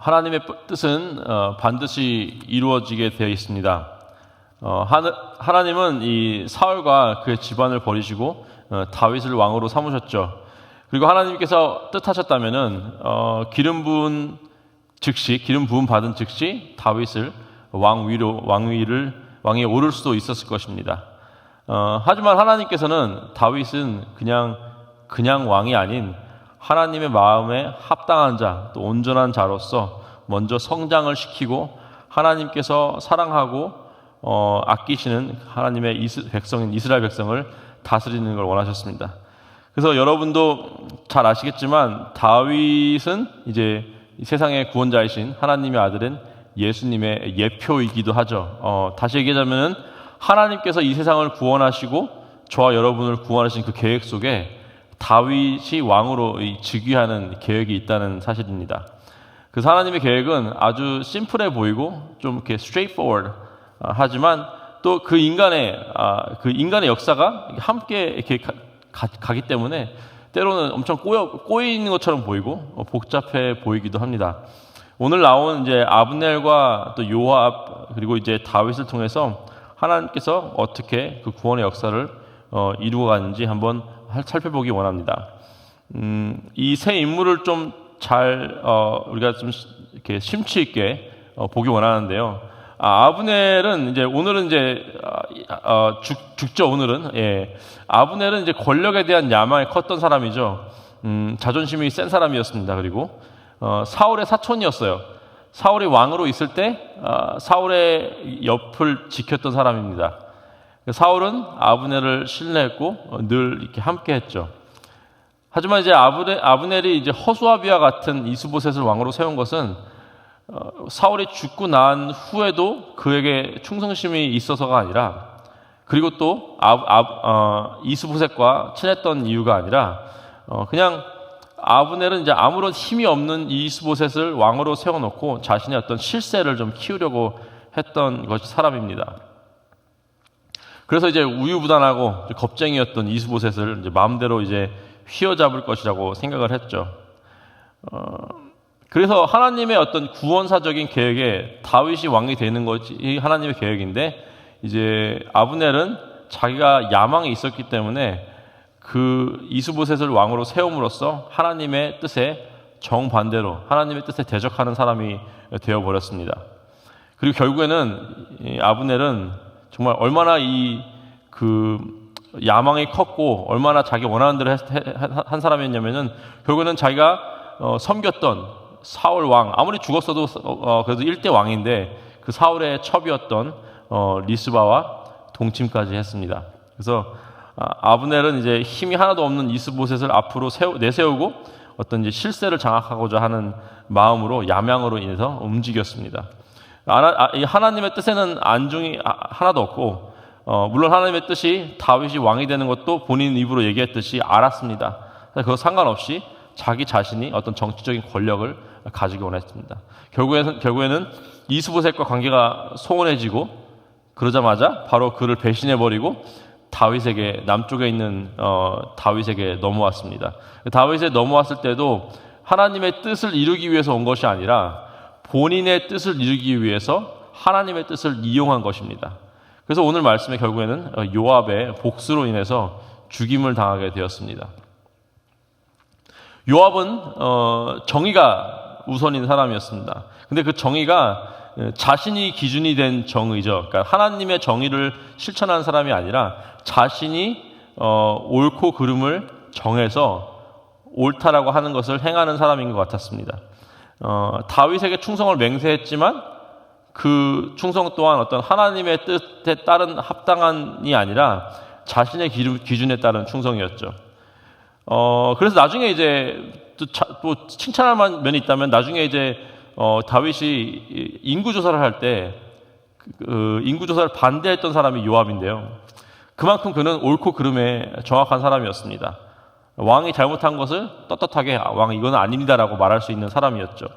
하나님의 뜻은 반드시 이루어지게 되어 있습니다. 하나님은 이 사울과 그의 집안을 버리시고 다윗을 왕으로 삼으셨죠. 그리고 하나님께서 뜻하셨다면은 기름 부음 받은 즉시 다윗을 왕위에 오를 수도 있었을 것입니다. 하지만 하나님께서는 다윗은 그냥 왕이 아닌 하나님의 마음에 합당한 자, 또 온전한 자로서 먼저 성장을 시키고 하나님께서 사랑하고 아끼시는 하나님의 백성인 이스라엘 백성을 다스리는 걸 원하셨습니다. 그래서 여러분도 잘 아시겠지만 다윗은 이제 세상의 구원자이신 하나님의 아들인 예수님의 예표이기도 하죠. 다시 얘기하자면 하나님께서 이 세상을 구원하시고 저와 여러분을 구원하신 그 계획 속에 다윗이 왕으로 즉위하는 계획이 있다는 사실입니다. 그래서 하나님의 계획은 아주 심플해 보이고 좀 이렇게 straightforward 하지만 또 그 인간의 역사가 함께 이렇게 가기 때문에 때로는 엄청 꼬여 있는 것처럼 보이고 복잡해 보이기도 합니다. 오늘 나온 이제 아브넬과 또 요압 그리고 이제 다윗을 통해서 하나님께서 어떻게 그 구원의 역사를 이루어 가는지 한번 살펴보기 원합니다. 이 세 인물을 좀 잘 우리가 좀 이렇게 심취 있게 보기 원하는데요. 아브넬은 이제 오늘은 이제 죽죠. 오늘은 아브넬은 이제 권력에 대한 야망이 컸던 사람이죠. 자존심이 센 사람이었습니다. 그리고 사울의 사촌이었어요. 사울이 왕으로 있을 때 사울의 옆을 지켰던 사람입니다. 사울은 아브넬을 신뢰했고 늘 이렇게 함께했죠. 하지만 이제 아브넬이 이제 허수아비와 같은 이스보셋을 왕으로 세운 것은 사울이 죽고 난 후에도 그에게 충성심이 있어서가 아니라 그리고 또 이스보셋과 친했던 이유가 아니라 그냥 아브넬은 이제 아무런 힘이 없는 이스보셋을 왕으로 세워놓고 자신의 어떤 실세를 좀 키우려고 했던 것이 사람입니다. 그래서 이제 우유부단하고 겁쟁이였던 이스보셋을 이제 마음대로 이제 휘어잡을 것이라고 생각을 했죠. 그래서 하나님의 어떤 구원사적인 계획에 다윗이 왕이 되는 것이 하나님의 계획인데 이제 아브넬은 자기가 야망이 있었기 때문에 그 이스보셋을 왕으로 세움으로써 하나님의 뜻에 정반대로 하나님의 뜻에 대적하는 사람이 되어버렸습니다. 그리고 결국에는 아브넬은 정말 얼마나 야망이 컸고 얼마나 자기 원하는 대로 한 사람이었냐면은 결국에는 자기가 섬겼던 사울 왕 아무리 죽었어도 그래도 1대 왕인데 그 사울의 첩이었던 리스바와 동침까지 했습니다. 그래서 아브넬은 이제 힘이 하나도 없는 이스보셋을 앞으로 내세우고 어떤 이제 실세를 장악하고자 하는 마음으로 야망으로 인해서 움직였습니다. 하나님의 뜻에는 안중이 하나도 없고 물론 하나님의 뜻이 다윗이 왕이 되는 것도 본인 입으로 얘기했듯이 알았습니다. 그거 상관없이 자기 자신이 어떤 정치적인 권력을 가지기 원했습니다. 결국에는 이스보셋과 관계가 소원해지고 그러자마자 바로 그를 배신해버리고 남쪽에 있는 다윗에게 넘어왔습니다. 다윗에 넘어왔을 때도 하나님의 뜻을 이루기 위해서 온 것이 아니라 본인의 뜻을 이루기 위해서 하나님의 뜻을 이용한 것입니다. 그래서 오늘 말씀의 결국에는 요압의 복수로 인해서 죽임을 당하게 되었습니다. 요압은 정의가 우선인 사람이었습니다. 근데 그 정의가 자신이 기준이 된 정의죠. 그러니까 하나님의 정의를 실천하는 사람이 아니라 자신이 옳고 그름을 정해서 옳다라고 하는 것을 행하는 사람인 것 같았습니다. 다윗에게 충성을 맹세했지만 그 충성 또한 어떤 하나님의 뜻에 따른 합당한이 아니라 자신의 기준에 따른 충성이었죠. 그래서 나중에 이제 또 칭찬할 만한 면이 있다면 나중에 이제 다윗이 인구조사를 할 때 인구조사를 반대했던 사람이 요압인데요. 그만큼 그는 옳고 그름에 정확한 사람이었습니다. 왕이 잘못한 것을 떳떳하게 왕 이거는 아닙니다라고 말할 수 있는 사람이었죠.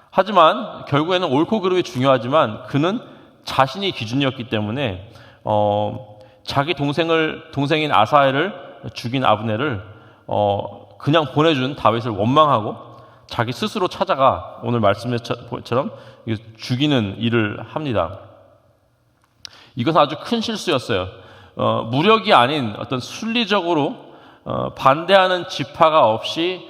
하지만 결국에는 옳고 그름이 중요하지만 그는 자신이 기준이었기 때문에 자기 동생인 아사엘을 죽인 아브넬을 그냥 보내준 다윗을 원망하고 자기 스스로 찾아가 오늘 말씀처럼 죽이는 일을 합니다. 이것은 아주 큰 실수였어요. 무력이 아닌 어떤 순리적으로 반대하는 지파가 없이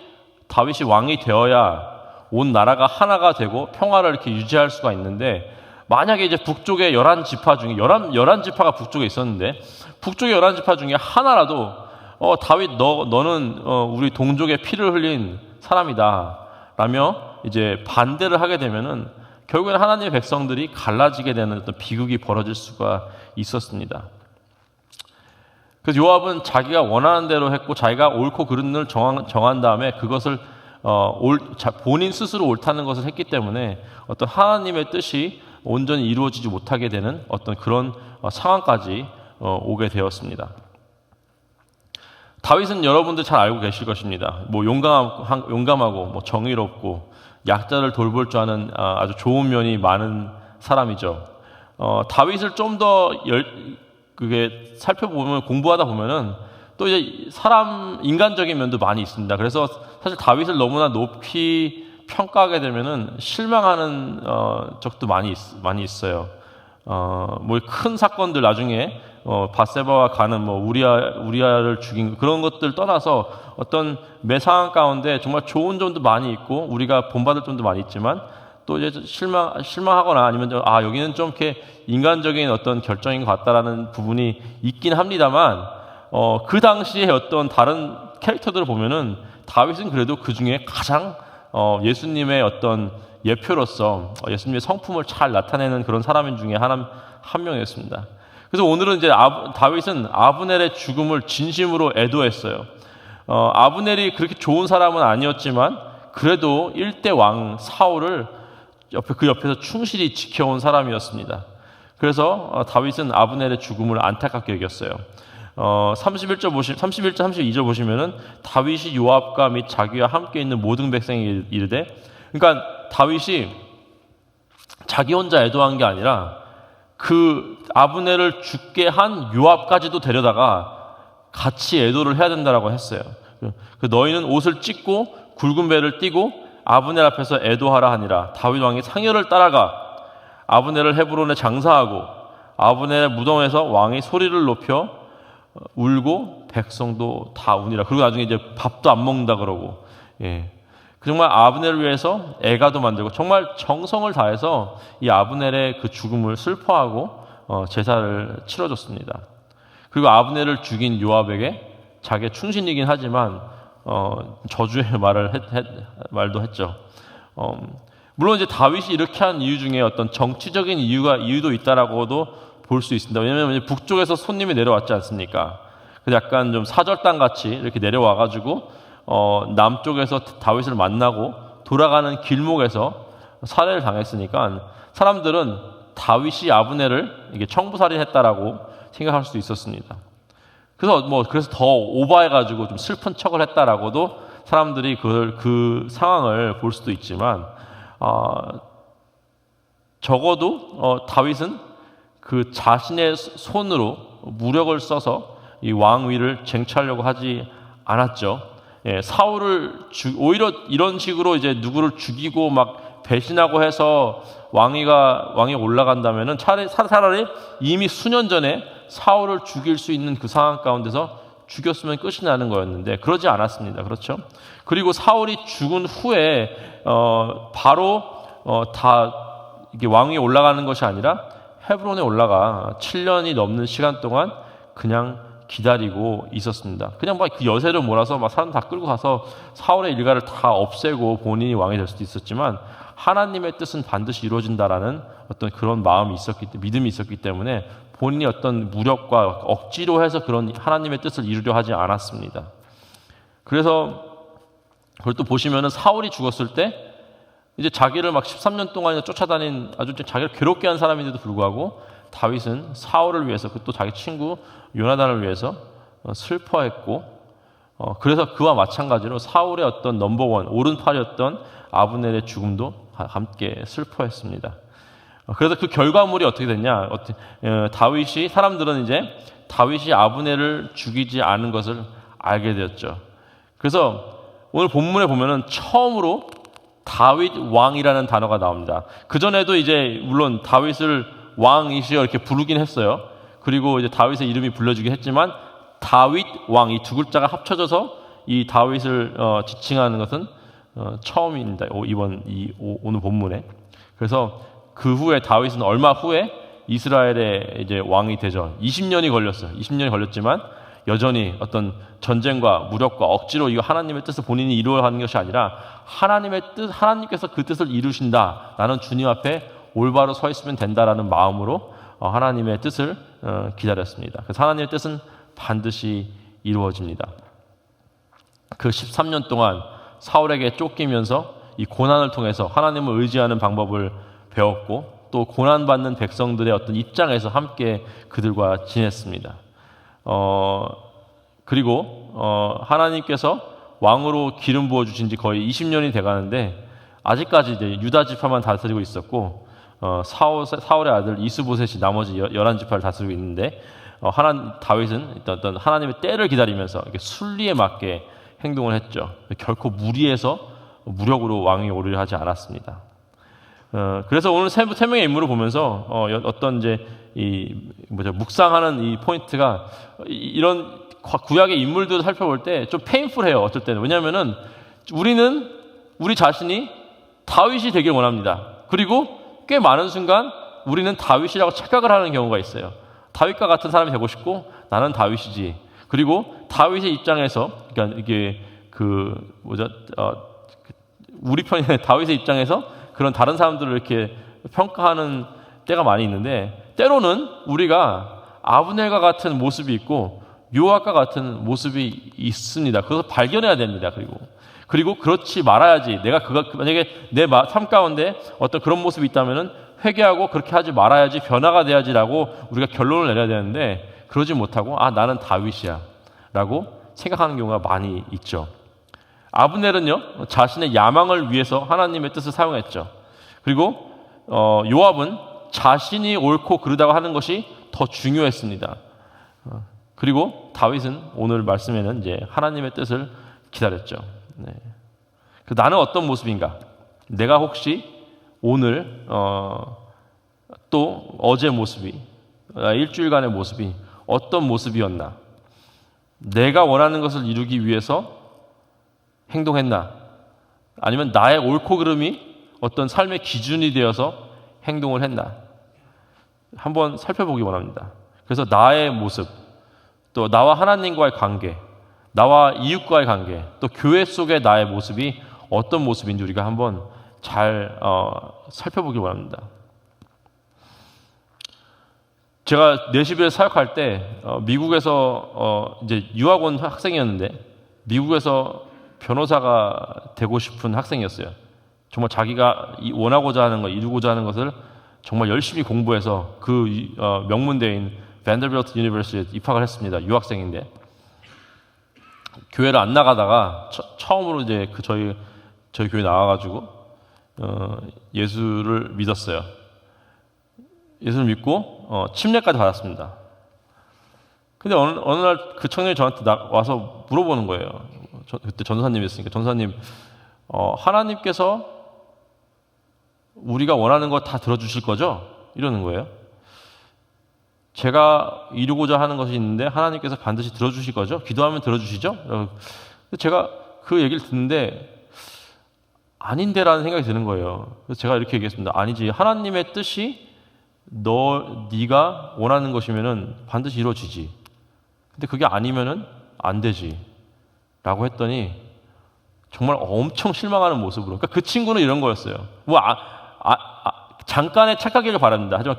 다윗이 왕이 되어야 온 나라가 하나가 되고 평화를 이렇게 유지할 수가 있는데, 만약에 이제 북쪽의 11지파 중에 11지파가 북쪽에 있었는데 북쪽의 11지파 중에 하나라도 다윗 너는 우리 동족의 피를 흘린 사람이다 라며 이제 반대를 하게 되면은 결국에는 하나님의 백성들이 갈라지게 되는 어떤 비극이 벌어질 수가 있었습니다. 그래서 요압은 자기가 원하는 대로 했고 자기가 옳고 그른을 정한 다음에 그것을 본인 스스로 옳다는 것을 했기 때문에 어떤 하나님의 뜻이 온전히 이루어지지 못하게 되는 어떤 그런 상황까지 오게 되었습니다. 다윗은 여러분들 잘 알고 계실 것입니다. 뭐 용감하고 뭐 정의롭고 약자를 돌볼 줄 아는 아주 좋은 면이 많은 사람이죠. 다윗을 좀 더 그게 살펴보면, 공부하다 보면은 또 이제 인간적인 면도 많이 있습니다. 그래서 사실 다윗을 너무나 높이 평가하게 되면은 실망하는 적도 많이 있어요. 뭐 큰 사건들 나중에 밧세바와 가는 뭐 우리아를 죽인 그런 것들 떠나서 어떤 매 상황 가운데 정말 좋은 점도 많이 있고 우리가 본받을 점도 많이 있지만 또 이제 실망하거나 아니면 여기는 좀 이렇게 인간적인 어떤 결정인 것 같다라는 부분이 있긴 합니다만, 그 당시에 어떤 다른 캐릭터들을 보면은 다윗은 그래도 그 중에 가장 예수님의 어떤 예표로서 예수님의 성품을 잘 나타내는 그런 사람 중에 한 명이었습니다. 그래서 오늘은 이제 다윗은 아브넬의 죽음을 진심으로 애도했어요. 아브넬이 그렇게 좋은 사람은 아니었지만 그래도 1대 왕 사울을 그 옆에서 충실히 지켜온 사람이었습니다. 그래서 다윗은 아브넬의 죽음을 안타깝게 여겼어요. 31절 32절 보시면은 다윗이 요압과 및 자기와 함께 있는 모든 백성에게 이르되, 그러니까 다윗이 자기 혼자 애도한 게 아니라 그 아브넬을 죽게 한 요압까지도 데려다가 같이 애도를 해야 된다라고 했어요. 너희는 옷을 찢고 굵은 배를 띠고 아브넬 앞에서 애도하라 하니라. 다윗 왕이 상여를 따라가 아브넬을 헤브론에 장사하고 아브넬의 무덤에서 왕이 소리를 높여 울고 백성도 다 우니라. 그리고 나중에 이제 밥도 안 먹는다 그러고, 정말 아브넬을 위해서 애가도 만들고 정말 정성을 다해서 이 아브넬의 그 죽음을 슬퍼하고 제사를 치러줬습니다. 그리고 아브넬을 죽인 요압에게 자기의 충신이긴 하지만 저주의 말도 했죠. 물론 이제 다윗이 이렇게 한 이유 중에 어떤 정치적인 이유도 있다라고도 볼 수 있습니다. 왜냐하면 북쪽에서 손님이 내려왔지 않습니까? 그래서 약간 좀 사절단 같이 이렇게 내려와가지고 남쪽에서 다윗을 만나고 돌아가는 길목에서 살해를 당했으니까 사람들은 다윗이 아브넬을 이게 청부살인했다라고 생각할 수도 있었습니다. 그래서 더 오버해가지고 좀 슬픈 척을 했다라고도 사람들이 그 상황을 볼 수도 있지만, 적어도 다윗은 그 자신의 손으로 무력을 써서 이 왕위를 쟁취하려고 하지 않았죠. 사울을 오히려 이런 식으로 이제 누구를 죽이고 막 배신하고 해서 왕위에 올라간다면은 차라리 이미 수년 전에 사울을 죽일 수 있는 그 상황 가운데서 죽였으면 끝이 나는 거였는데 그러지 않았습니다. 그렇죠? 그리고 사울이 죽은 후에 바로 다 이게 왕위에 올라가는 것이 아니라 헤브론에 올라가 7년이 넘는 시간 동안 그냥 기다리고 있었습니다. 그냥 막 그 여세를 몰아서 막 사람 다 끌고 가서 사울의 일가를 다 없애고 본인이 왕이 될 수도 있었지만 하나님의 뜻은 반드시 이루어진다라는 어떤 그런 믿음이 있었기 때문에 본인이 어떤 무력과 억지로 해서 그런 하나님의 뜻을 이루려 하지 않았습니다. 그래서 그걸 또 보시면은 사울이 죽었을 때 이제 자기를 막 13년 동안이나 쫓아다닌 아주 자기를 괴롭게 한 사람인데도 불구하고 다윗은 사울을 위해서 또 자기 친구 요나단을 위해서 슬퍼했고, 그래서 그와 마찬가지로 사울의 어떤 넘버원 오른팔이었던 아브넬의 죽음도 함께 슬퍼했습니다. 그래서 그 결과물이 어떻게 됐냐? 사람들은 이제 다윗이 아브넬을 죽이지 않은 것을 알게 되었죠. 그래서 오늘 본문에 보면은 처음으로 다윗 왕이라는 단어가 나옵니다. 그 전에도 이제 물론 다윗을 왕이시여 이렇게 부르긴 했어요. 그리고 이제 다윗의 이름이 불려지긴 했지만 다윗 왕 이 두 글자가 합쳐져서 이 다윗을 지칭하는 것은 처음입니다. 오늘 본문에. 그래서 그 후에 다윗은 얼마 후에 이스라엘의 이제 왕이 되죠. 20년이 걸렸어요. 20년이 걸렸지만 여전히 어떤 전쟁과 무력과 억지로 이거 하나님의 뜻을 본인이 이루어가는 것이 아니라 하나님의 뜻, 하나님께서 그 뜻을 이루신다. 나는 주님 앞에 올바로 서 있으면 된다라는 마음으로 하나님의 뜻을 기다렸습니다. 그래서 하나님의 뜻은 반드시 이루어집니다. 그 13년 동안 사울에게 쫓기면서 이 고난을 통해서 하나님을 의지하는 방법을 배웠고 또 고난받는 백성들의 어떤 입장에서 함께 그들과 지냈습니다. 그리고 하나님께서 왕으로 기름 부어 주신 지 거의 20년이 돼가는데 아직까지 이제 유다 지파만 다스리고 있었고 사울의 아들 이스보셋이 나머지 11지파를 다스리고 있는데 다윗은 어떤 하나님의 때를 기다리면서 이렇게 순리에 맞게 행동을 했죠. 결코 무리해서 무력으로 왕위 오르려 하지 않았습니다. 그래서 오늘 세 명의 인물을 보면서 어떤 이제 묵상하는 이 포인트가 이런 구약의 인물들을 살펴볼 때 좀 페인풀해요. 어쩔 때는. 왜냐하면은 우리 자신이 다윗이 되길 원합니다. 그리고 꽤 많은 순간 우리는 다윗이라고 착각을 하는 경우가 있어요. 다윗과 같은 사람이 되고 싶고 나는 다윗이지. 그리고 다윗의 입장에서 그러니까 이게 우리 편의 다윗의 입장에서 그런 다른 사람들을 이렇게 평가하는 때가 많이 있는데 때로는 우리가 아브넬과 같은 모습이 있고 요압과 같은 모습이 있습니다. 그것을 발견해야 됩니다. 그리고 그렇지 말아야지. 만약에 내 삶 가운데 어떤 그런 모습이 있다면은 회개하고 그렇게 하지 말아야지, 변화가 돼야지라고 우리가 결론을 내려야 되는데 그러지 못하고 나는 다윗이야라고 생각하는 경우가 많이 있죠. 아브넬은요 자신의 야망을 위해서 하나님의 뜻을 사용했죠. 그리고 요압은 자신이 옳고 그르다고 하는 것이 더 중요했습니다. 그리고 다윗은 오늘 말씀에는 이제 하나님의 뜻을 기다렸죠. 네. 나는 어떤 모습인가? 내가 혹시 오늘 또 어제 모습이 일주일간의 모습이 어떤 모습이었나? 내가 원하는 것을 이루기 위해서 행동했나? 아니면 나의 옳고 그름이 어떤 삶의 기준이 되어서 행동을 했나? 한번 살펴보기 원합니다. 그래서 나의 모습, 또 나와 하나님과의 관계, 나와 이웃과의 관계, 또 교회 속의 나의 모습이 어떤 모습인지 우리가 한번 잘 살펴보기 원합니다. 제가 내시빌에 사역할 때 미국에서 이제 유학 온 학생이었는데 미국에서 변호사가 되고 싶은 학생이었어요. 정말 자기가 원하고자 하는 것, 이루고자 하는 것을 정말 열심히 공부해서 그 명문대인 밴더빌트 유니버시티에 입학을 했습니다. 유학생인데 교회를 안 나가다가 처음으로 이제 저희 교회 나와가지고 예수를 믿었어요. 예수를 믿고 침례까지 받았습니다. 근데 어느 날 그 청년이 저한테 와서 물어보는 거예요. 그때 전도사님이었으니까 전도사님 하나님께서 우리가 원하는 거 다 들어주실 거죠? 이러는 거예요. 제가 이루고자 하는 것이 있는데 하나님께서 반드시 들어주실 거죠? 기도하면 들어주시죠? 제가 그 얘기를 듣는데 아닌데라는 생각이 드는 거예요. 그래서 제가 이렇게 얘기했습니다. 아니지. 하나님의 뜻이 네가 원하는 것이면은 반드시 이루어지지. 근데 그게 아니면은 안 되지. 라고 했더니 정말 엄청 실망하는 모습으로. 그러니까 그 친구는 이런 거였어요. 잠깐의 착각이길 바랍니다. 하지만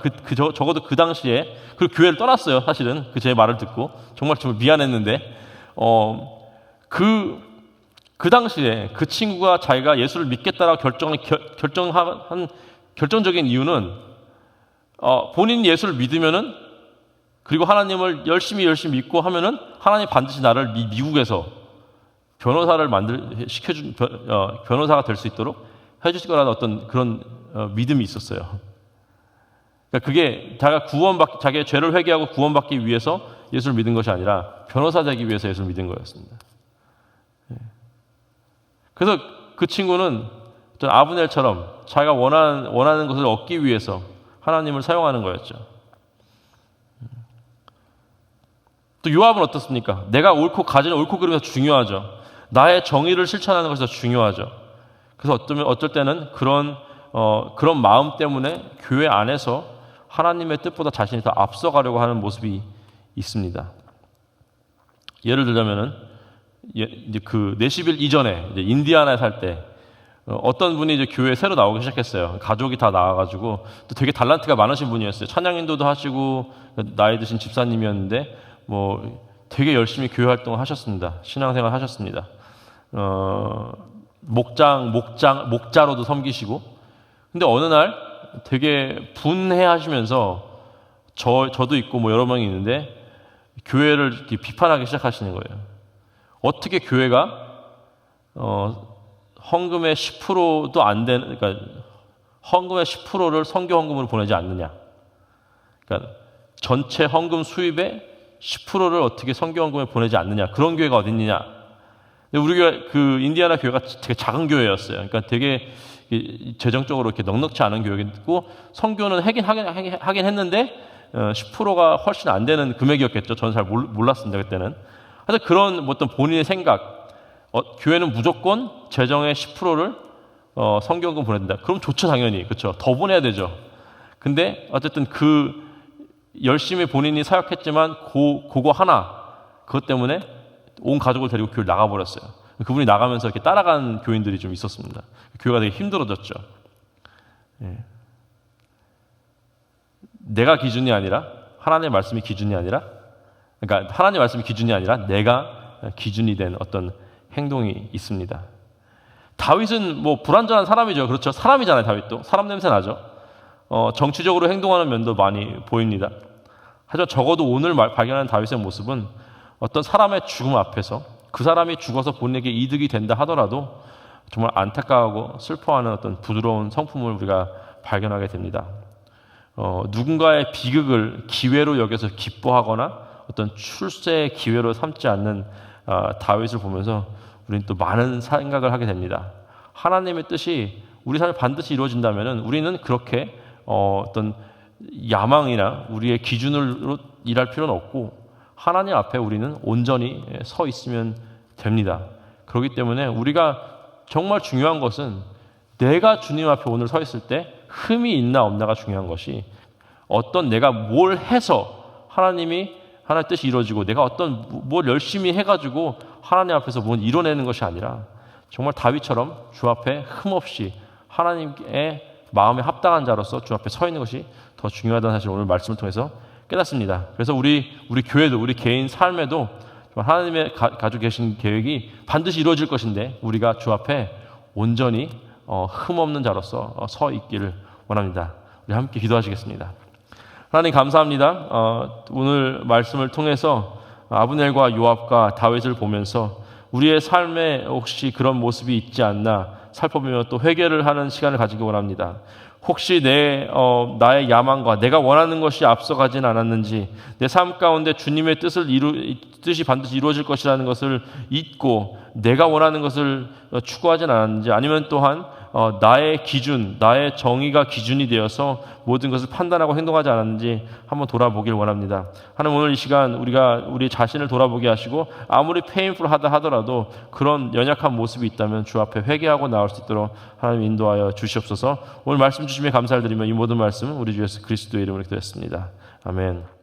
적어도 그 당시에 그리고 교회를 떠났어요. 사실은 제 말을 듣고 정말 미안했는데 그 당시에 그 친구가 자기가 예수를 믿겠다라고 결정한 결정적인 이유는 본인이 예수를 믿으면은 그리고 하나님을 열심히 믿고 하면은 하나님 반드시 나를 미국에서 변호사를 변호사가 될 수 있도록 해주실 거라는 어떤 그런 믿음이 있었어요. 그러니까 그게 자기의 죄를 회개하고 구원받기 위해서 예수를 믿은 것이 아니라 변호사 되기 위해서 예수를 믿은 거였습니다. 그래서 그 친구는 어떤 아브넬처럼 자기가 원하는 것을 얻기 위해서 하나님을 사용하는 거였죠. 또 요압은 어떻습니까? 내가 가진 옳고 그름이 더 중요하죠. 나의 정의를 실천하는 것이 더 중요하죠. 그래서 어쩔 때는 그런 마음 때문에 교회 안에서 하나님의 뜻보다 자신이 더 앞서가려고 하는 모습이 있습니다. 예를 들자면은 이제 그 내시빌 이전에 이제 인디아나에 살 때 어떤 분이 이제 교회에 새로 나오기 시작했어요. 가족이 다 나와가지고 또 되게 달란트가 많으신 분이었어요. 찬양 인도도 하시고 나이 드신 집사님이었는데 뭐 되게 열심히 교회 활동을 하셨습니다. 신앙생활 하셨습니다. 목자로도 섬기시고. 근데 어느 날 되게 분해하시면서 저도 있고 뭐 여러 명이 있는데 교회를 이렇게 비판하기 시작하시는 거예요. 어떻게 교회가 헌금의 10%도 안 되는, 그러니까 헌금의 10%를 선교 헌금으로 보내지 않느냐. 그러니까 전체 헌금 수입의 10%를 어떻게 선교 헌금에 보내지 않느냐. 그런 교회가 어디 있느냐. 우리 교회, 그 인디아나 교회가 되게 작은 교회였어요. 그러니까 되게 재정적으로 이렇게 넉넉지 않은 교회고 선교는 하긴 했는데 10%가 훨씬 안 되는 금액이었겠죠. 저는 잘 몰랐습니다 그때는. 하여튼 그런 어떤 본인의 생각, 교회는 무조건 재정의 10%를 선교헌금 보내야 된다. 그럼 좋죠 당연히. 그렇죠. 더 보내야 되죠. 근데 어쨌든 그 열심히 본인이 사역했지만 그거 하나 그것 때문에 온 가족을 데리고 교회를 나가버렸어요. 그분이 나가면서 이렇게 따라간 교인들이 좀 있었습니다. 교회가 되게 힘들어졌죠. 예. 내가 기준이 아니라 하나님의 말씀이 기준이 아니라, 그러니까 하나님의 말씀이 기준이 아니라 내가 기준이 된 어떤 행동이 있습니다. 다윗은 뭐 불완전한 사람이죠. 그렇죠. 사람이잖아요. 다윗도 사람 냄새 나죠. 정치적으로 행동하는 면도 많이 보입니다. 하지만 적어도 오늘 발견하는 다윗의 모습은 어떤 사람의 죽음 앞에서 그 사람이 죽어서 본인에게 이득이 된다 하더라도 정말 안타까워하고 슬퍼하는 어떤 부드러운 성품을 우리가 발견하게 됩니다. 누군가의 비극을 기회로 여겨서 기뻐하거나 어떤 출세의 기회로 삼지 않는 다윗을 보면서 우리는 또 많은 생각을 하게 됩니다. 하나님의 뜻이 우리 삶에 반드시 이루어진다면 우리는 그렇게 어떤 야망이나 우리의 기준으로 일할 필요는 없고 하나님 앞에 우리는 온전히 서 있으면 됩니다. 그렇기 때문에 우리가 정말 중요한 것은 내가 주님 앞에 오늘 서 있을 때 흠이 있나 없나가 중요한 것이 어떤 내가 뭘 해서 하나님의 뜻이 이루어지고 내가 어떤 뭘 열심히 해가지고 하나님 앞에서 뭘 이뤄내는 것이 아니라 정말 다윗처럼 주 앞에 흠없이 하나님의 마음에 합당한 자로서 주 앞에 서 있는 것이 더 중요하다는 사실을 오늘 말씀을 통해서 깨닫습니다. 그래서 우리 교회도 우리 개인 삶에도 하나님의 가지고 계신 계획이 반드시 이루어질 것인데 우리가 주 앞에 온전히 흠없는 자로서 서 있기를 원합니다. 우리 함께 기도하시겠습니다. 하나님 감사합니다. 오늘 말씀을 통해서 아브넬과 요압과 다윗을 보면서 우리의 삶에 혹시 그런 모습이 있지 않나 살펴보며 또 회개를 하는 시간을 가지기 원합니다. 혹시 나의 야망과 내가 원하는 것이 앞서가진 않았는지, 내 삶 가운데 주님의 뜻이 반드시 이루어질 것이라는 것을 잊고 내가 원하는 것을 추구하진 않았는지, 아니면 또한 나의 기준, 나의 정의가 기준이 되어서 모든 것을 판단하고 행동하지 않았는지 한번 돌아보길 원합니다. 하나님, 오늘 이 시간 우리가 우리 자신을 돌아보게 하시고 아무리 페인풀하다 하더라도 그런 연약한 모습이 있다면 주 앞에 회개하고 나올 수 있도록 하나님 인도하여 주시옵소서. 오늘 말씀 주심에 감사를 드리며 이 모든 말씀 우리 주 예수 그리스도의 이름으로 기도했습니다. 아멘.